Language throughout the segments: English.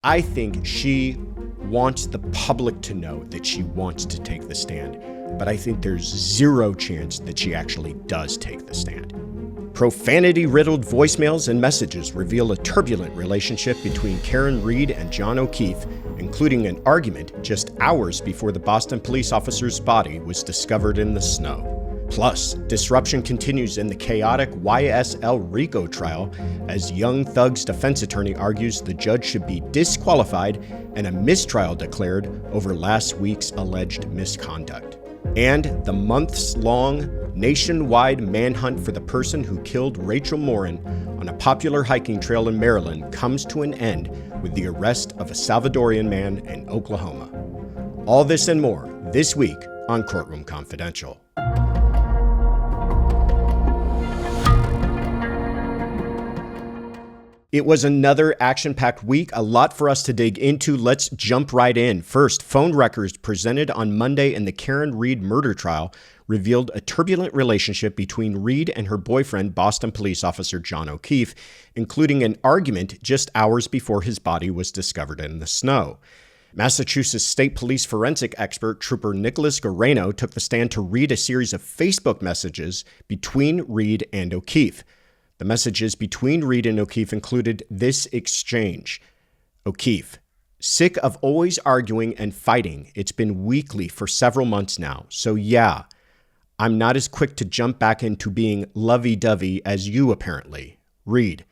I think she wants the public to know that she wants to take the stand, but I think there's zero chance that she actually does take the stand. Profanity-riddled voicemails and messages reveal a turbulent relationship between Karen Reed and John O'Keefe, including an argument just hours before the Boston police officer's body was discovered in the snow. Plus, disruption continues in the chaotic YSL RICO trial as Young Thug's defense attorney argues the judge should be disqualified and a mistrial declared over last week's alleged misconduct. And the months-long nationwide manhunt for the person who killed Rachel Morin on a popular hiking trail in Maryland comes to an end with the arrest of a Salvadorian man in Oklahoma. All this and more this week on Courtroom Confidential. It was another action-packed week, a lot for us to dig into. Let's jump right in. First, phone records presented on Monday in the Karen Reed murder trial revealed a turbulent relationship between Reed and her boyfriend, Boston police officer John O'Keefe, including an argument just hours before his body was discovered in the snow. Massachusetts State Police forensic expert Trooper Nicholas Guareno took the stand to read a series of Facebook messages between Reed and O'Keefe. The messages between Reed and O'Keefe included this exchange. O'Keefe, sick of always arguing and fighting. It's been weekly for several months now. So yeah, I'm not as quick to jump back into being lovey-dovey as you apparently. Reed,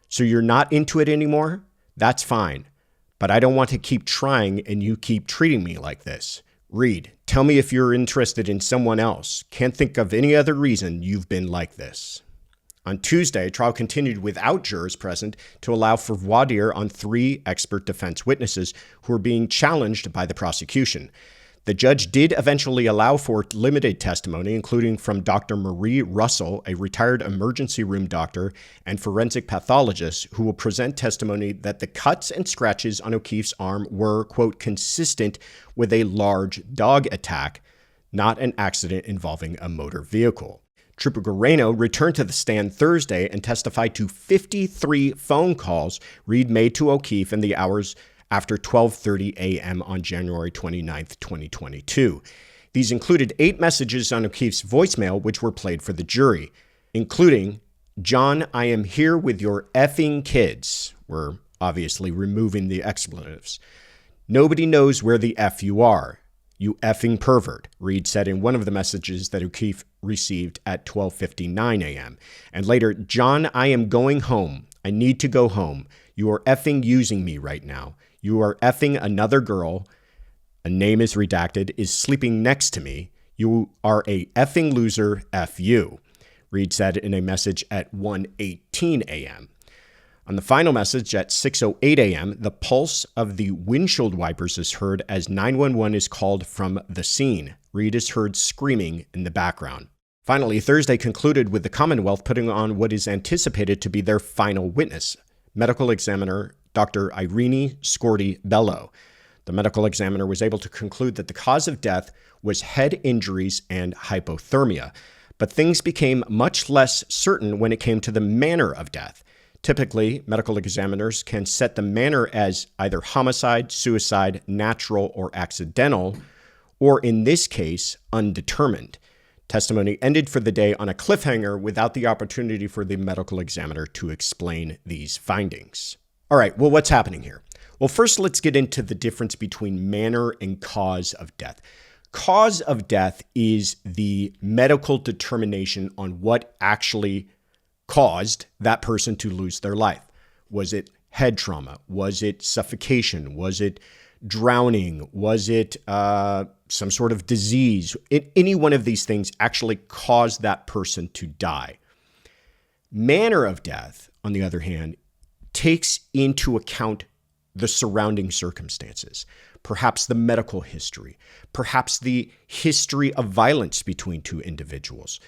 so you're not into it anymore? That's fine. But I don't want to keep trying and you keep treating me like this. Reed, tell me if you're interested in someone else. Can't think of any other reason you've been like this. On Tuesday, trial continued without jurors present to allow for voir dire on 3 expert defense witnesses who were being challenged by the prosecution. The judge did eventually allow for limited testimony, including from Dr. Marie Russell, a retired emergency room doctor and forensic pathologist, who will present testimony that the cuts and scratches on O'Keefe's arm were, quote, consistent with a large dog attack, not an accident involving a motor vehicle. Trooper Guareno returned to the stand Thursday and testified to 53 phone calls Reed made to O'Keefe in the hours after 12:30 a.m. on January 29, 2022. These included 8 messages on O'Keefe's voicemail, which were played for the jury, including, "John, I am here with your effing kids." We're obviously removing the expletives. "Nobody knows where the F you are. You effing pervert," Reed said in one of the messages that O'Keefe received at 12:59 a.m. And later, "John, I am going home. I need to go home. You are effing using me right now. You are effing another girl. A name is redacted, is sleeping next to me. You are a effing loser, F you," Reed said in a message at 1:18 a.m. On the final message at 6:08 a.m., the pulse of the windshield wipers is heard as 911 is called from the scene. Reed is heard screaming in the background. Finally, Thursday concluded with the Commonwealth putting on what is anticipated to be their final witness, medical examiner Dr. Irene Scorti-Bello. The medical examiner was able to conclude that the cause of death was head injuries and hypothermia, but things became much less certain when it came to the manner of death. Typically, medical examiners can set the manner as either homicide, suicide, natural, or accidental, or in this case, undetermined. Testimony ended for the day on a cliffhanger without the opportunity for the medical examiner to explain these findings. All right, well, what's happening here? Well, first, let's get into the difference between manner and cause of death. Cause of death is the medical determination on what actually caused that person to lose their life. Was it head trauma? Was it suffocation? Was it drowning? Was it some sort of disease? Any one of these things actually caused that person to die. Manner of death, on the other hand, takes into account the surrounding circumstances, perhaps the medical history, perhaps the history of violence between 2 individuals.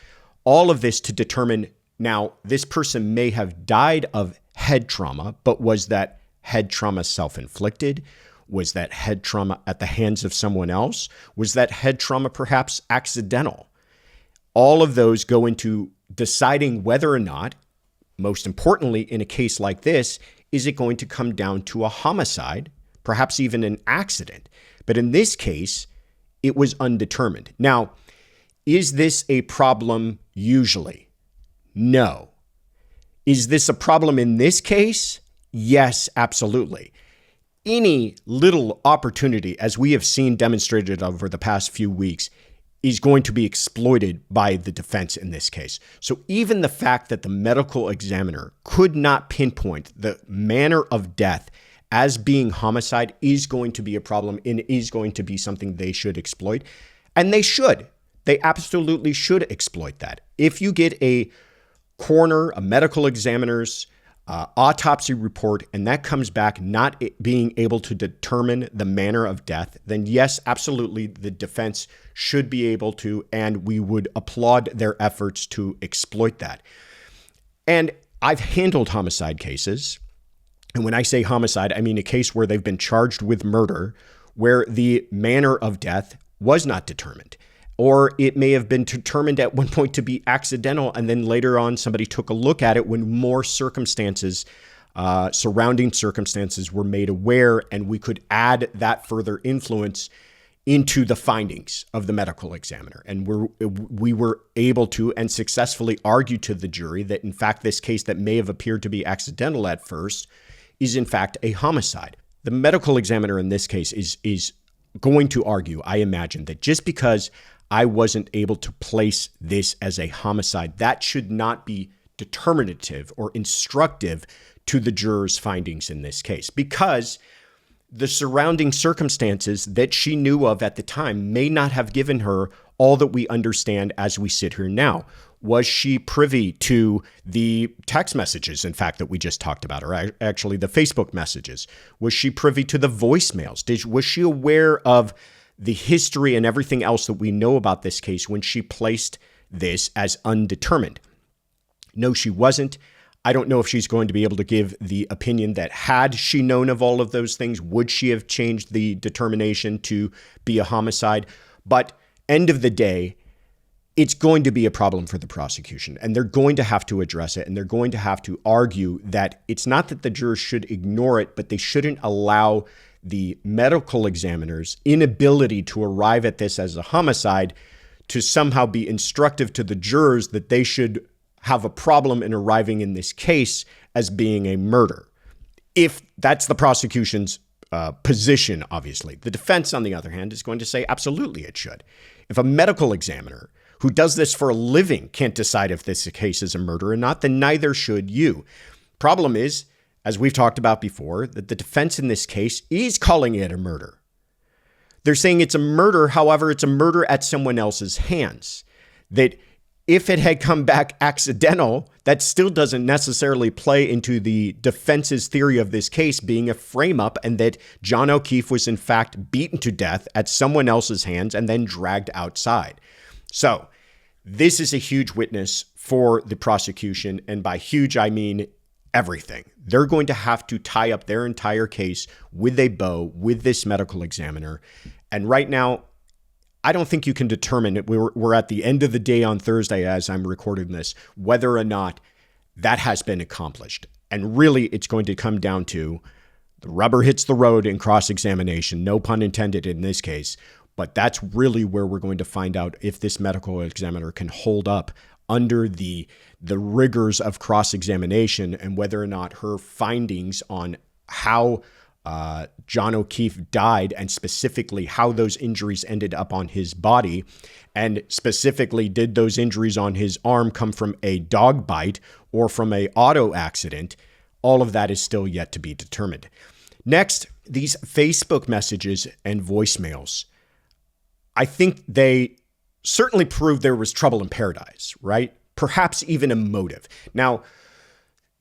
All of this to determine, now, this person may have died of head trauma, but was that head trauma self-inflicted? Was that head trauma at the hands of someone else? Was that head trauma perhaps accidental? All of those go into deciding whether or not, most importantly in a case like this, is it going to come down to a homicide, perhaps even an accident? But in this case, it was undetermined. Now, is this a problem usually? No. Is this a problem in this case? Yes, absolutely. Any little opportunity, as we have seen demonstrated over the past few weeks, is going to be exploited by the defense in this case. So even the fact that the medical examiner could not pinpoint the manner of death as being homicide is going to be a problem and is going to be something they should exploit. And they should. They absolutely should exploit that. If you get a coroner, a medical examiner's autopsy report, and that comes back not being able to determine the manner of death, then yes, absolutely, the defense should be able to, and we would applaud their efforts to exploit that. And I've handled homicide cases. And when I say homicide, I mean a case where they've been charged with murder, where the manner of death was not determined. Or it may have been determined at one point to be accidental, and then later on somebody took a look at it when more circumstances, surrounding circumstances were made aware, and we could add that further influence into the findings of the medical examiner. And we were able to and successfully argue to the jury that, in fact, this case that may have appeared to be accidental at first is, in fact, a homicide. The medical examiner in this case is going to argue, I imagine, that just because I wasn't able to place this as a homicide, that should not be determinative or instructive to the jurors' findings in this case, because the surrounding circumstances that she knew of at the time may not have given her all that we understand as we sit here now. Was she privy to the text messages, in fact, that we just talked about, or actually the Facebook messages? Was she privy to the voicemails? Was she aware of the history and everything else that we know about this case when she placed this as undetermined? No, she wasn't. I don't know if she's going to be able to give the opinion that had she known of all of those things, would she have changed the determination to be a homicide? But end of the day, it's going to be a problem for the prosecution, and they're going to have to address it, and they're going to have to argue that it's not that the jurors should ignore it, but they shouldn't allow the medical examiner's inability to arrive at this as a homicide to somehow be instructive to the jurors that they should have a problem in arriving in this case as being a murder. If that's the prosecution's position, obviously. The defense, on the other hand, is going to say absolutely it should. If a medical examiner who does this for a living can't decide if this case is a murder or not, then neither should you. Problem is, as we've talked about before, that the defense in this case is calling it a murder. They're saying it's a murder, however, it's a murder at someone else's hands. That if it had come back accidental, that still doesn't necessarily play into the defense's theory of this case being a frame-up, and that John O'Keefe was in fact beaten to death at someone else's hands and then dragged outside. So this is a huge witness for the prosecution, and by huge, I mean everything. They're going to have to tie up their entire case with a bow with this medical examiner. And right now, I don't think you can determine it. We're at the end of the day on Thursday as I'm recording this, whether or not that has been accomplished. And really, it's going to come down to the rubber hits the road in cross-examination, no pun intended in this case. But that's really where we're going to find out if this medical examiner can hold up under the rigors of cross-examination, and whether or not her findings on how John O'Keefe died, and specifically how those injuries ended up on his body, and specifically did those injuries on his arm come from a dog bite or from an auto accident, all of that is still yet to be determined. Next, these Facebook messages and voicemails. I think they certainly proved there was trouble in paradise, right? Perhaps even a motive. Now,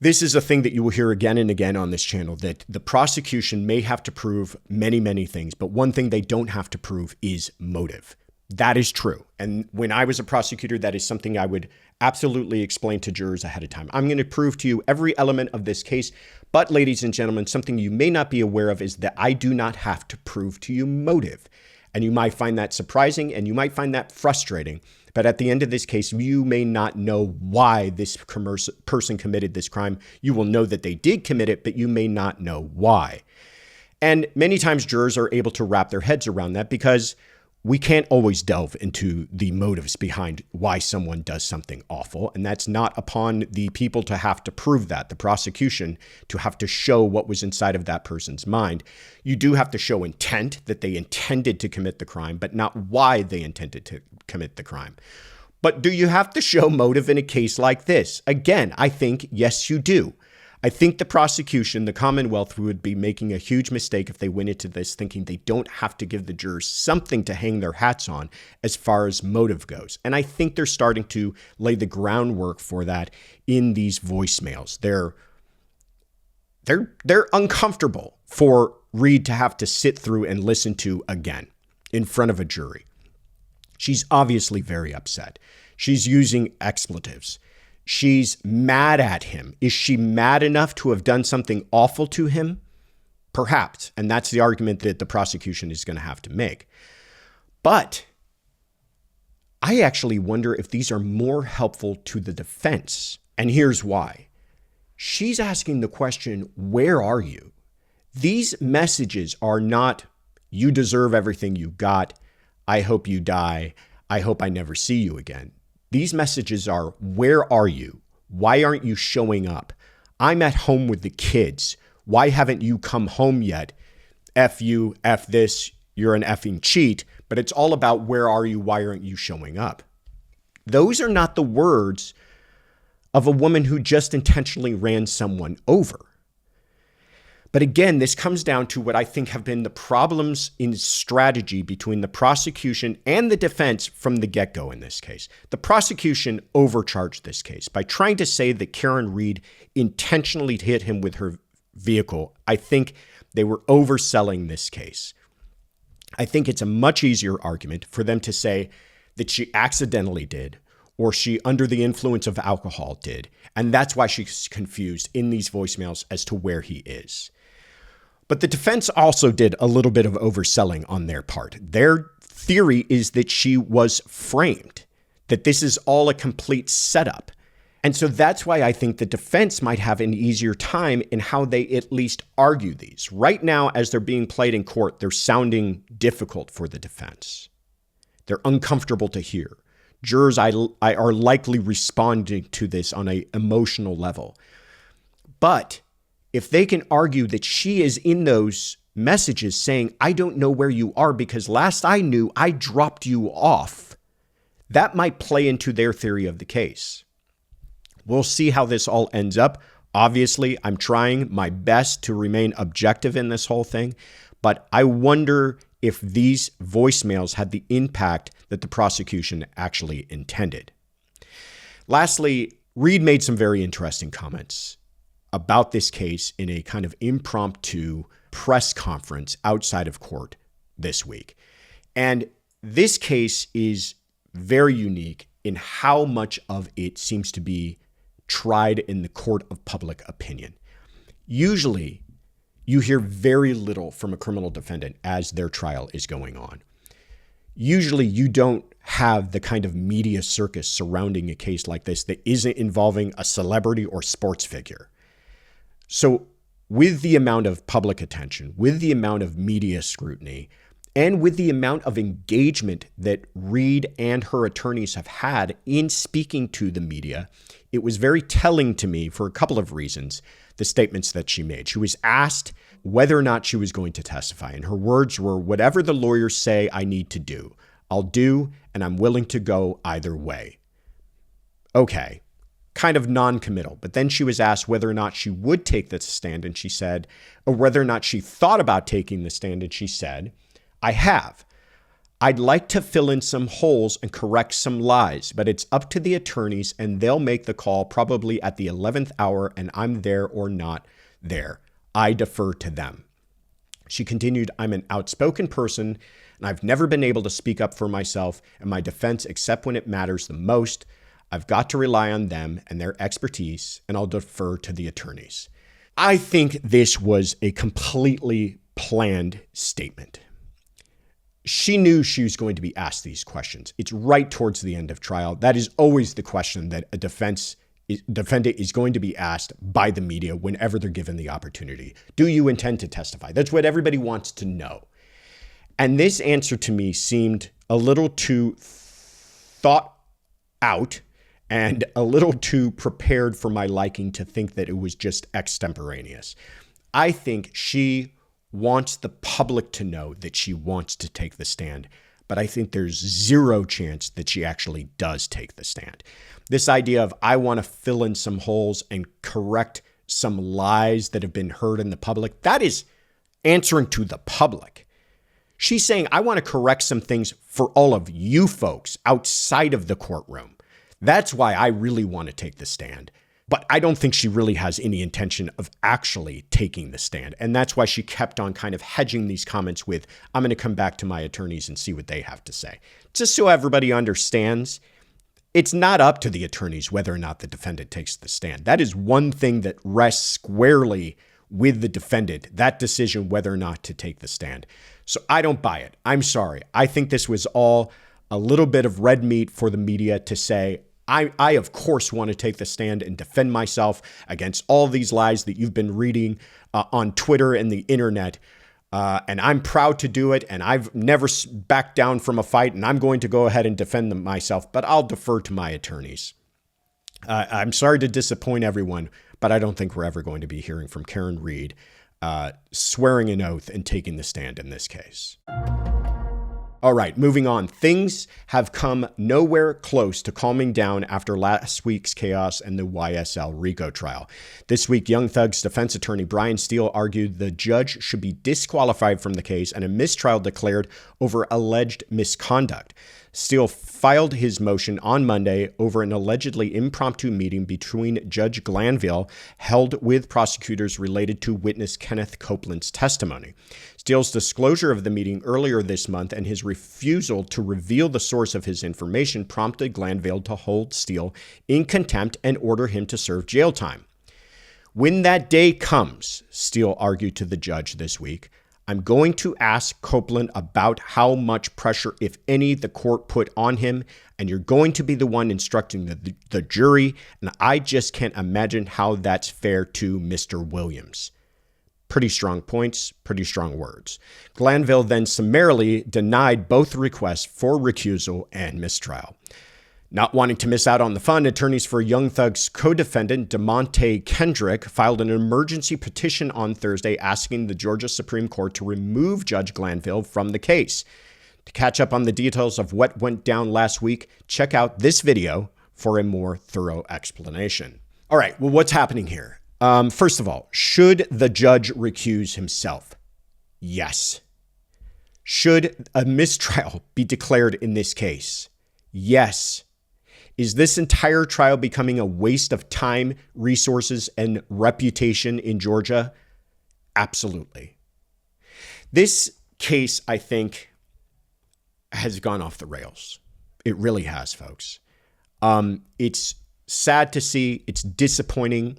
this is a thing that you will hear again and again on this channel, that the prosecution may have to prove many, many things, but one thing they don't have to prove is motive. That is true. And when I was a prosecutor, that is something I would absolutely explain to jurors ahead of time. I'm going to prove to you every element of this case. But ladies and gentlemen, something you may not be aware of is that I do not have to prove to you motive. And you might find that surprising and you might find that frustrating. But at the end of this case, you may not know why this person committed this crime. You will know that they did commit it, but you may not know why. And many times jurors are able to wrap their heads around that because we can't always delve into the motives behind why someone does something awful. And that's not upon the people to have to prove that, the prosecution to have to show what was inside of that person's mind. You do have to show intent, that they intended to commit the crime, but not why they intended to commit the crime. But do you have to show motive in a case like this? Again, I think, yes, you do. I think the prosecution, the Commonwealth, would be making a huge mistake if they went into this thinking they don't have to give the jurors something to hang their hats on as far as motive goes. And I think they're starting to lay the groundwork for that in these voicemails. They're uncomfortable for Reid to have to sit through and listen to again in front of a jury. She's obviously very upset. She's using expletives. She's mad at him. Is she mad enough to have done something awful to him? Perhaps. And that's the argument that the prosecution is going to have to make. But I actually wonder if these are more helpful to the defense. And here's why. She's asking the question, where are you? These messages are not, you deserve everything you got. I hope you die. I hope I never see you again. These messages are, where are you? Why aren't you showing up? I'm at home with the kids. Why haven't you come home yet? F you, F this, you're an effing cheat. But it's all about where are you? Why aren't you showing up? Those are not the words of a woman who just intentionally ran someone over. But again, this comes down to what I think have been the problems in strategy between the prosecution and the defense from the get-go in this case. The prosecution overcharged this case by trying to say that Karen Reid intentionally hit him with her vehicle. I think they were overselling this case. I think it's a much easier argument for them to say that she accidentally did, or she under the influence of alcohol did. And that's why she's confused in these voicemails as to where he is. But the defense also did a little bit of overselling on their part. Their theory is that she was framed, that this is all a complete setup. And so that's why I think the defense might have an easier time in how they at least argue these. Right now, as they're being played in court, they're sounding difficult for the defense. They're uncomfortable to hear. Jurors are likely responding to this on an emotional level. But if they can argue that she is in those messages saying, I don't know where you are because last I knew, I dropped you off, that might play into their theory of the case. We'll see how this all ends up. Obviously, I'm trying my best to remain objective in this whole thing, but I wonder if these voicemails had the impact that the prosecution actually intended. Lastly, Reid made some very interesting comments about this case in a kind of impromptu press conference outside of court this week. And this case is very unique in how much of it seems to be tried in the court of public opinion. Usually, you hear very little from a criminal defendant as their trial is going on. Usually, you don't have the kind of media circus surrounding a case like this that isn't involving a celebrity or sports figure. So with the amount of public attention, with the amount of media scrutiny, and with the amount of engagement that Reid and her attorneys have had in speaking to the media, it was very telling to me for a couple of reasons, the statements that she made. She was asked whether or not she was going to testify, and her words were, whatever the lawyers say I need to do, I'll do, and I'm willing to go either way. Okay. Kind of non-committal. But then she was asked whether or not she would take the stand, and she said, or whether or not she thought about taking the stand, and she said, I have. I'd like to fill in some holes and correct some lies, but it's up to the attorneys, and they'll make the call probably at the 11th hour, and I'm there or not there. I defer to them. She continued, I'm an outspoken person, and I've never been able to speak up for myself and my defense except when it matters the most. I've got to rely on them and their expertise, and I'll defer to the attorneys. I think this was a completely planned statement. she knew she was going to be asked these questions. It's right towards the end of trial. That is always the question that a defendant is going to be asked by the media whenever they're given the opportunity. Do you intend to testify? That's what everybody wants to know. And this answer to me seemed a little too thought out and a little too prepared for my liking to think that it was just extemporaneous. I think she wants the public to know that she wants to take the stand, but I think there's zero chance that she actually does take the stand. This idea of I want to fill in some holes and correct some lies that have been heard in the public, that is answering to the public. She's saying, I want to correct some things for all of you folks outside of the courtroom. That's why I really want to take the stand. But I don't think she really has any intention of actually taking the stand. And that's why she kept on kind of hedging these comments with, I'm going to come back to my attorneys and see what they have to say. Just so everybody understands, it's not up to the attorneys whether or not the defendant takes the stand. That is one thing that rests squarely with the defendant, that decision whether or not to take the stand. So I don't buy it. I'm sorry. I think this was all a little bit of red meat for the media to say, I of course want to take the stand and defend myself against all these lies that you've been reading on Twitter and the internet. And I'm proud to do it. And I've never backed down from a fight. And I'm going to go ahead and defend myself, but I'll defer to my attorneys. I'm sorry to disappoint everyone, but I don't think we're ever going to be hearing from Karen Reed swearing an oath and taking the stand in this case. All right, moving on. Things have come nowhere close to calming down after last week's chaos and the YSL RICO trial. This week, Young Thug's defense attorney Brian Steele argued the judge should be disqualified from the case and a mistrial declared over alleged misconduct. Steele filed his motion on Monday over an allegedly impromptu meeting between Judge Glanville held with prosecutors related to witness Kenneth Copeland's testimony. Steele's disclosure of the meeting earlier this month and his refusal to reveal the source of his information prompted Glanville to hold Steele in contempt and order him to serve jail time. When that day comes, Steele argued to the judge this week, I'm going to ask Copeland about how much pressure, if any, the court put on him, and you're going to be the one instructing the jury, and I just can't imagine how that's fair to Mr. Williams. Pretty strong points, pretty strong words. Glanville then summarily denied both requests for recusal and mistrial. Not wanting to miss out on the fun, attorneys for Young Thug's co-defendant DeMonte Kendrick filed an emergency petition on Thursday asking the Georgia Supreme Court to remove Judge Glanville from the case. To catch up on the details of what went down last week, check out this video for a more thorough explanation. All right, well, what's happening here? First of all, should the judge recuse himself? Yes. Should a mistrial be declared in this case? Yes. Is this entire trial becoming a waste of time, resources, and reputation in Georgia? Absolutely. This case, I think, has gone off the rails. It really has, folks. It's sad to see. It's disappointing.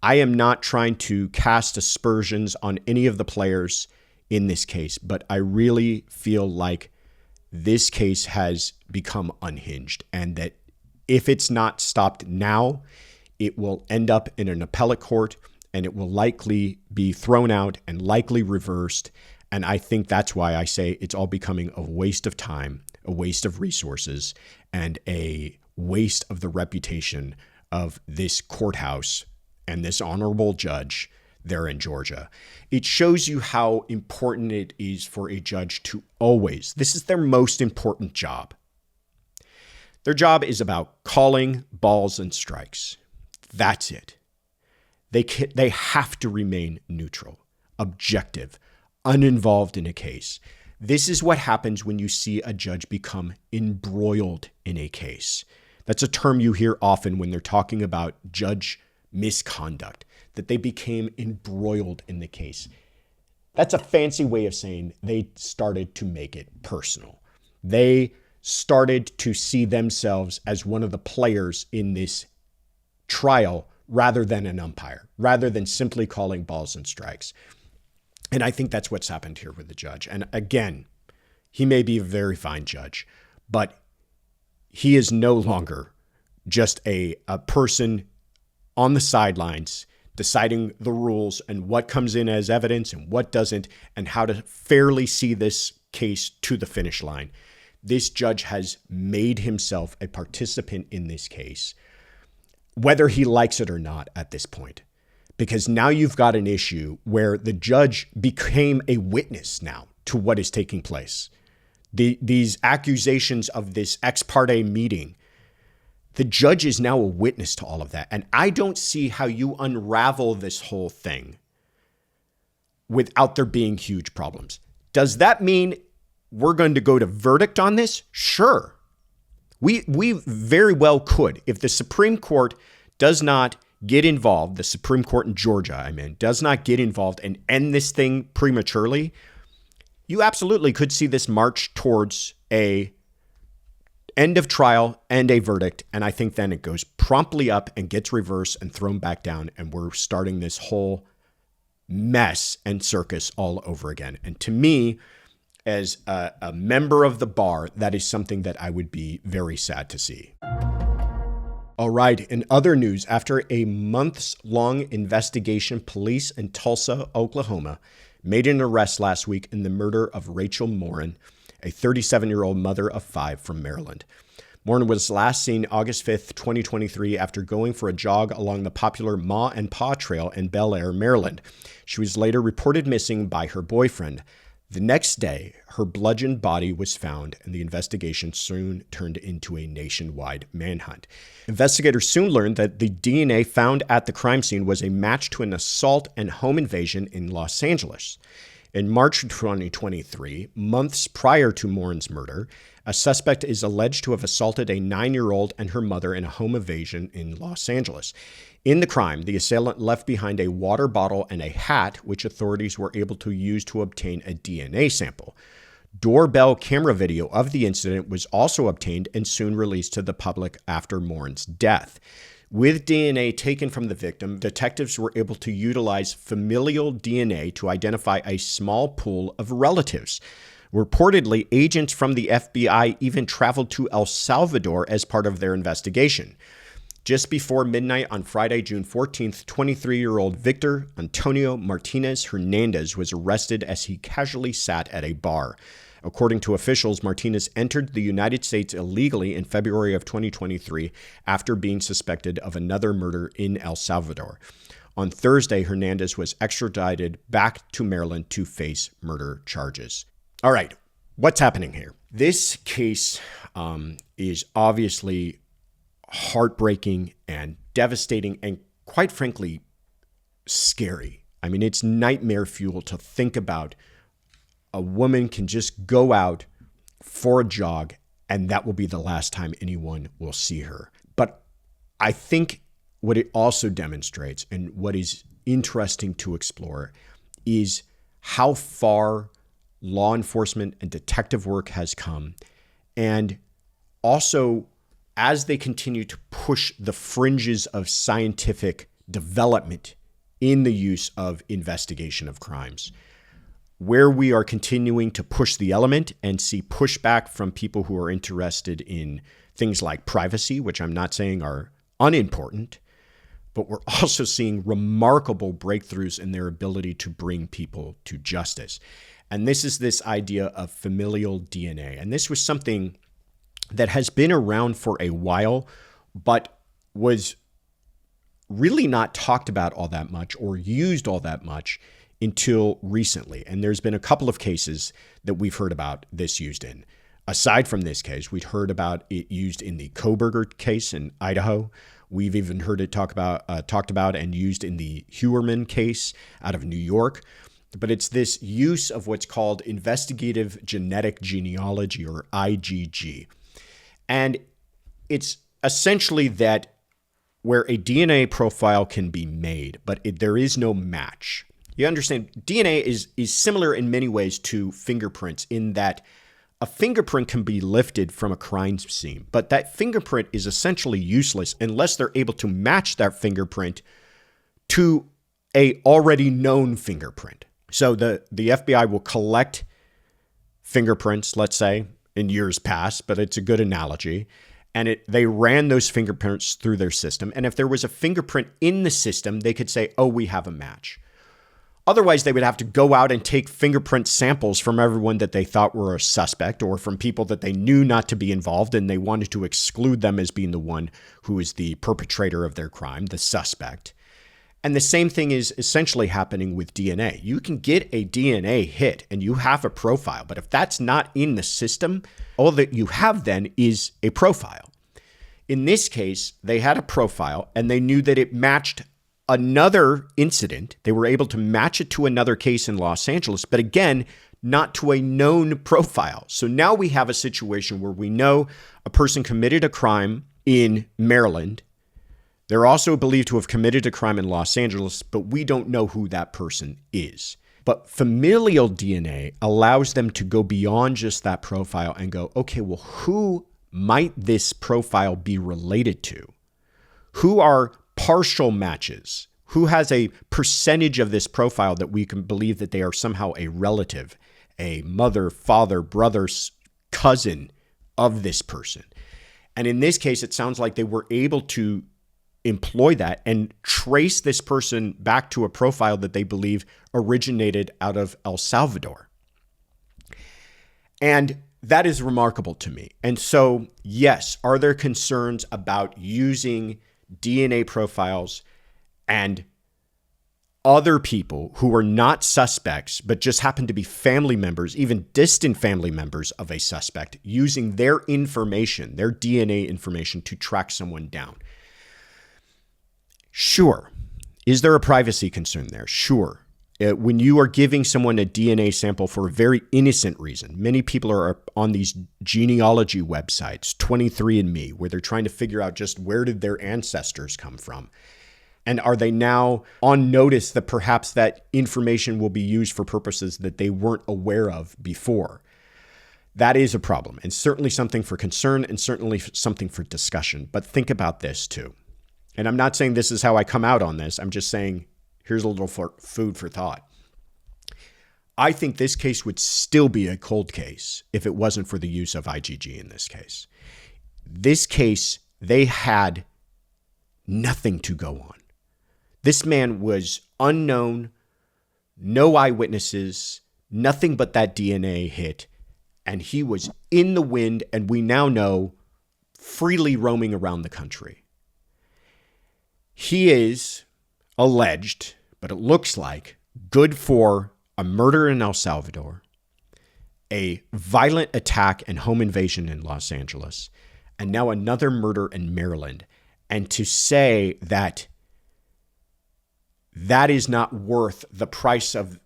I am not trying to cast aspersions on any of the players in this case, but I really feel like this case has become unhinged and that if it's not stopped now, it will end up in an appellate court and it will likely be thrown out and likely reversed. And I think that's why I say it's all becoming a waste of time, a waste of resources, and a waste of the reputation of this courthouse and this honorable judge there in Georgia. It shows you how important it is for a judge to always, this is their most important job. Their job is about calling balls and strikes. That's it. They have to remain neutral, objective, uninvolved in a case. This is what happens when you see a judge become embroiled in a case. That's a term you hear often when they're talking about judge misconduct, that they became embroiled in the case. That's a fancy way of saying they started to make it personal. They started to see themselves as one of the players in this trial rather than an umpire, rather than simply calling balls and strikes. And I think that's what's happened here with the judge. And again, He may be a very fine judge, but he is no longer just a person on the sidelines deciding the rules and what comes in as evidence and what doesn't, and how to fairly see this case to the finish line. This judge has made himself a participant in this case, whether he likes it or not at this point, because now you've got an issue where the judge became a witness now to what is taking place. These accusations of this ex parte meeting, the judge is now a witness to all of that. And I don't see how you unravel this whole thing without there being huge problems. Does that mean we're going to go to verdict on this? Sure. We very well could. If the Supreme Court does not get involved, the Supreme Court in Georgia, does not get involved and end this thing prematurely, you absolutely could see this march towards a end of trial and a verdict. And I think then it goes promptly up and gets reversed and thrown back down. And we're starting this whole mess and circus all over again. And to me, as a member of the bar, that is something that I would be very sad to see. All right. In other news, after a months-long investigation, police in Tulsa, Oklahoma, made an arrest last week in the murder of Rachel Morin, a 37-year-old mother of 5 from Maryland. Morin was last seen August 5th, 2023, after going for a jog along the popular Ma and Pa Trail in Bel Air, Maryland. She was later reported missing by her boyfriend. The next day, her bludgeoned body was found, and the investigation soon turned into a nationwide manhunt. Investigators soon learned that the DNA found at the crime scene was a match to an assault and home invasion in Los Angeles. In March 2023, months prior to Morin's murder, a suspect is alleged to have assaulted a 9-year-old and her mother in a home invasion in Los Angeles. In the crime, the assailant left behind a water bottle and a hat, which authorities were able to use to obtain a DNA sample. Doorbell camera video of the incident was also obtained and soon released to the public after Morin's death. With DNA taken from the victim, detectives were able to utilize familial DNA to identify a small pool of relatives. Reportedly, agents from the FBI even traveled to El Salvador as part of their investigation. Just before midnight on Friday, June 14th, 23-year-old Victor Antonio Martinez Hernandez was arrested as he casually sat at a bar. According to officials, Martinez entered the United States illegally in February of 2023 after being suspected of another murder in El Salvador. On Thursday, Hernandez was extradited back to Maryland to face murder charges. All right, what's happening here? This case is obviously heartbreaking and devastating and, quite frankly, scary. I mean, it's nightmare fuel to think about. A woman can just go out for a jog and that will be the last time anyone will see her. But I think what it also demonstrates, and what is interesting to explore, is how far law enforcement and detective work has come. And also, as they continue to push the fringes of scientific development in the use of investigation of crimes, where we are continuing to push the element and see pushback from people who are interested in things like privacy, which I'm not saying are unimportant, but we're also seeing remarkable breakthroughs in their ability to bring people to justice. And this is this idea of familial DNA. And this was something that has been around for a while, but was really not talked about all that much or used all that much until recently. And there's been a couple of cases that we've heard about this used in. Aside from this case, we'd heard about it used in the Kohberger case in Idaho. We've even heard it talked about and used in the Heuermann case out of New York. But it's this use of what's called investigative genetic genealogy, or IgG. And it's essentially that where a DNA profile can be made, but there is no match. You understand, DNA is similar in many ways to fingerprints in that a fingerprint can be lifted from a crime scene, but that fingerprint is essentially useless unless they're able to match that fingerprint to a already known fingerprint. So the FBI will collect fingerprints, let's say, in years past, but it's a good analogy. And they ran those fingerprints through their system. And if there was a fingerprint in the system, they could say, oh, we have a match. Otherwise, they would have to go out and take fingerprint samples from everyone that they thought were a suspect or from people that they knew not to be involved and they wanted to exclude them as being the one who is the perpetrator of their crime, the suspect. And the same thing is essentially happening with DNA. You can get a DNA hit and you have a profile, but if that's not in the system, all that you have then is a profile. In this case, they had a profile and they knew that it matched another incident. They were able to match it to another case in Los Angeles, but again, not to a known profile. So now we have a situation where we know a person committed a crime in Maryland. They're also believed to have committed a crime in Los Angeles, but we don't know who that person is. But familial DNA allows them to go beyond just that profile and go, okay, well, who might this profile be related to? Who are partial matches? Who has a percentage of this profile that we can believe that they are somehow a relative, a mother, father, brother, cousin of this person? And in this case, it sounds like they were able to employ that and trace this person back to a profile that they believe originated out of El Salvador. And that is remarkable to me. And so, yes, are there concerns about using DNA profiles and other people who are not suspects, but just happen to be family members, even distant family members of a suspect, using their information, their DNA information to track someone down? Sure. Is there a privacy concern there? Sure. When you are giving someone a DNA sample for a very innocent reason, many people are on these genealogy websites, 23andMe, where they're trying to figure out just where did their ancestors come from. And are they now on notice that perhaps that information will be used for purposes that they weren't aware of before? That is a problem, and certainly something for concern and certainly something for discussion. But think about this too. And I'm not saying this is how I come out on this. I'm just saying, here's a little food for thought. I think this case would still be a cold case if it wasn't for the use of IgG in this case. This case, they had nothing to go on. This man was unknown, no eyewitnesses, nothing but that DNA hit, and he was in the wind, and we now know freely roaming around the country. He is alleged, but it looks like, good for a murder in El Salvador, a violent attack and home invasion in Los Angeles, and now another murder in Maryland. And to say that that is not worth the price of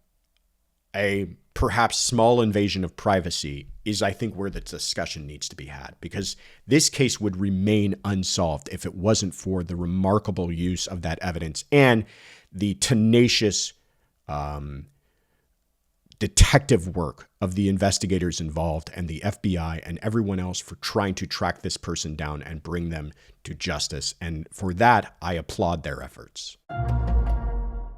a perhaps small invasion of privacy is, I think, where the discussion needs to be had, because this case would remain unsolved if it wasn't for the remarkable use of that evidence and the tenacious detective work of the investigators involved and the FBI and everyone else for trying to track this person down and bring them to justice. And for that, I applaud their efforts.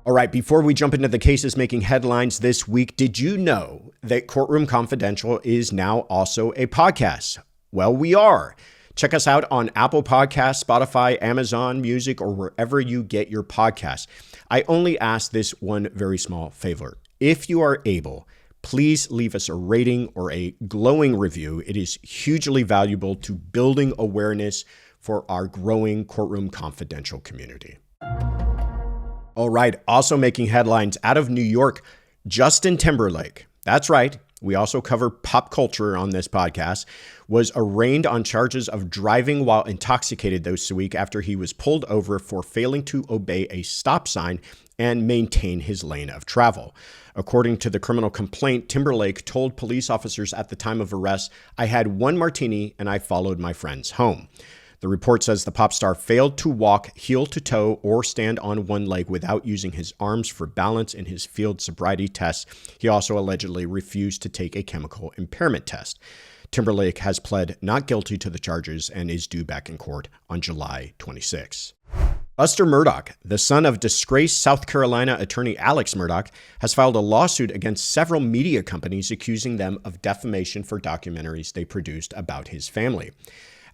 All right, before we jump into the cases making headlines this week, did you know that Courtroom Confidential is now also a podcast? Well, we are. Check us out on Apple Podcasts, Spotify, Amazon Music, or wherever you get your podcasts. I only ask this one very small favor. If you are able, please leave us a rating or a glowing review. It is hugely valuable to building awareness for our growing Courtroom Confidential community. All right, also making headlines out of New York, Justin Timberlake. That's right. We also cover pop culture on this podcast, was arraigned on charges of driving while intoxicated this week after he was pulled over for failing to obey a stop sign and maintain his lane of travel. According to the criminal complaint, Timberlake told police officers at the time of arrest, "I had one martini and I followed my friends home." The report says the pop star failed to walk heel to toe or stand on one leg without using his arms for balance in his field sobriety test. He also allegedly refused to take a chemical impairment test. Timberlake has pled not guilty to the charges and is due back in court on July 26. Buster Murdaugh, the son of disgraced South Carolina attorney Alex Murdaugh, has filed a lawsuit against several media companies accusing them of defamation for documentaries they produced about his family.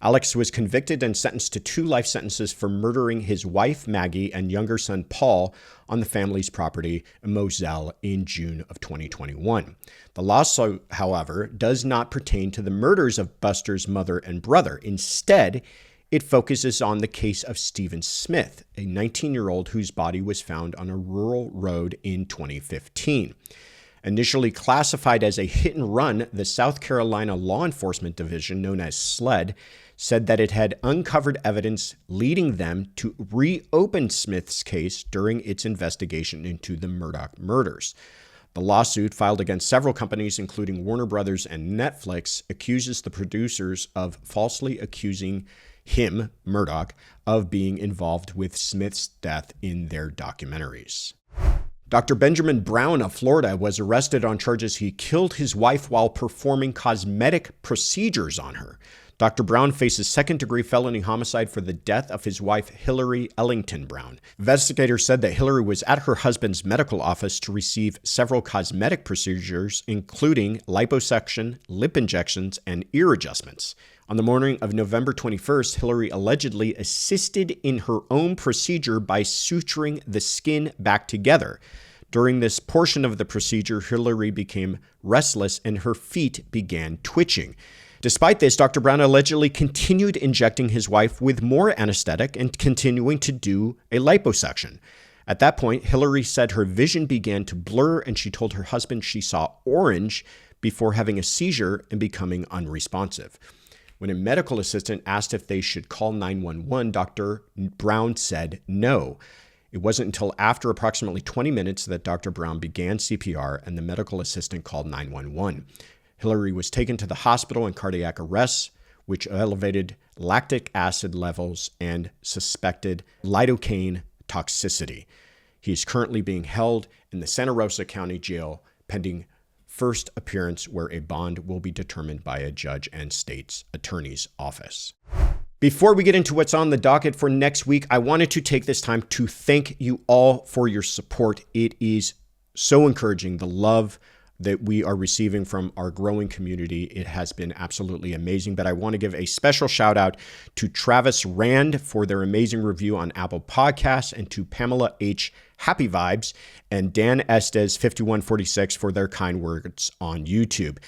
Alex was convicted and sentenced to 2 life sentences for murdering his wife, Maggie, and younger son, Paul, on the family's property in Moselle in June of 2021. The lawsuit, however, does not pertain to the murders of Buster's mother and brother. Instead, it focuses on the case of Stephen Smith, a 19-year-old whose body was found on a rural road in 2015. Initially classified as a hit and run, the South Carolina Law Enforcement Division, known as SLED, said that it had uncovered evidence leading them to reopen Smith's case during its investigation into the Murdaugh murders. The lawsuit, filed against several companies, including Warner Brothers and Netflix, accuses the producers of falsely accusing him, Murdaugh, of being involved with Smith's death in their documentaries. Dr. Benjamin Brown of Florida was arrested on charges he killed his wife while performing cosmetic procedures on her. Dr. Brown faces second-degree felony homicide for the death of his wife, Hillary Ellington Brown. Investigators said that Hillary was at her husband's medical office to receive several cosmetic procedures, including liposuction, lip injections, and ear adjustments. On the morning of November 21st, Hillary allegedly assisted in her own procedure by suturing the skin back together. During this portion of the procedure, Hillary became restless and her feet began twitching. Despite this, Dr. Brown allegedly continued injecting his wife with more anesthetic and continuing to do a liposuction. At that point, Hillary said her vision began to blur and she told her husband she saw orange before having a seizure and becoming unresponsive. When a medical assistant asked if they should call 911, Dr. Brown said no. It wasn't until after approximately 20 minutes that Dr. Brown began CPR and the medical assistant called 911. Hillary was taken to the hospital in cardiac arrest, which elevated lactic acid levels and suspected lidocaine toxicity. He is currently being held in the Santa Rosa County Jail pending first appearance, where a bond will be determined by a judge and state's attorney's office. Before we get into what's on the docket for next week, I wanted to take this time to thank you all for your support. It is so encouraging, the love that we are receiving from our growing community. It has been absolutely amazing. But I want to give a special shout out to Travis Rand for their amazing review on Apple Podcasts, and to Pamela H. Happy Vibes and Dan Estes 5146 for their kind words on YouTube.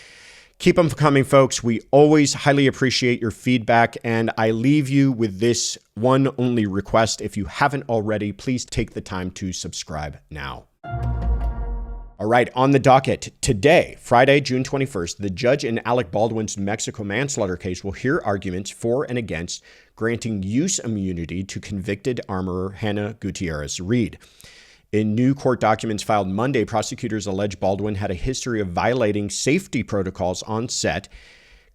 Keep them coming, folks. We always highly appreciate your feedback, and I leave you with this one only request. If you haven't already, please take the time to subscribe now. All right, on the docket today, Friday, June 21st, the judge in Alec Baldwin's New Mexico manslaughter case will hear arguments for and against granting use immunity to convicted armorer Hannah Gutierrez Reed. In new court documents filed Monday, prosecutors allege Baldwin had a history of violating safety protocols on set,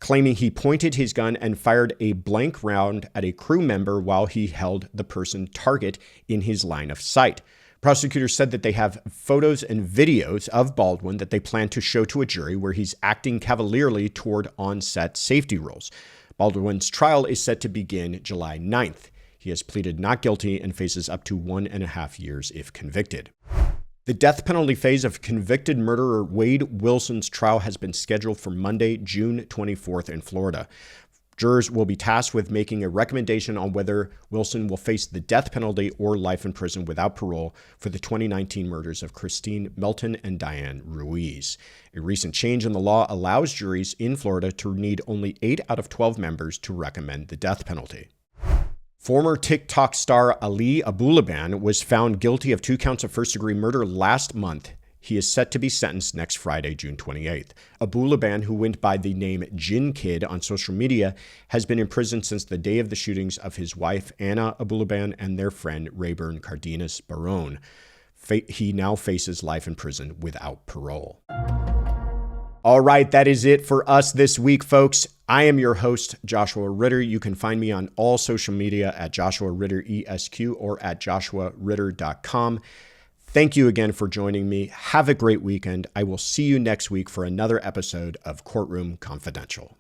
claiming he pointed his gun and fired a blank round at a crew member while he held the person target in his line of sight. Prosecutors said that they have photos and videos of Baldwin that they plan to show to a jury where he's acting cavalierly toward on-set safety rules. Baldwin's trial is set to begin July 9th. He has pleaded not guilty and faces up to 1.5 years if convicted. The death penalty phase of convicted murderer Wade Wilson's trial has been scheduled for Monday, June 24th in Florida. Jurors will be tasked with making a recommendation on whether Wilson will face the death penalty or life in prison without parole for the 2019 murders of Christine Melton and Diane Ruiz. A recent change in the law allows juries in Florida to need only 8 out of 12 members to recommend the death penalty. Former TikTok star Ali Abulaban was found guilty of 2 counts of first-degree murder last month. He is set to be sentenced next Friday, June 28th. Abulaban, who went by the name Gin Kid on social media, has been in prison since the day of the shootings of his wife, Anna Abulaban, and their friend, Rayburn Cardenas Barone. He now faces life in prison without parole. All right, that is it for us this week, folks. I am your host, Joshua Ritter. You can find me on all social media at Joshua Ritter ESQ or at joshuaritter.com. Thank you again for joining me. Have a great weekend. I will see you next week for another episode of Courtroom Confidential.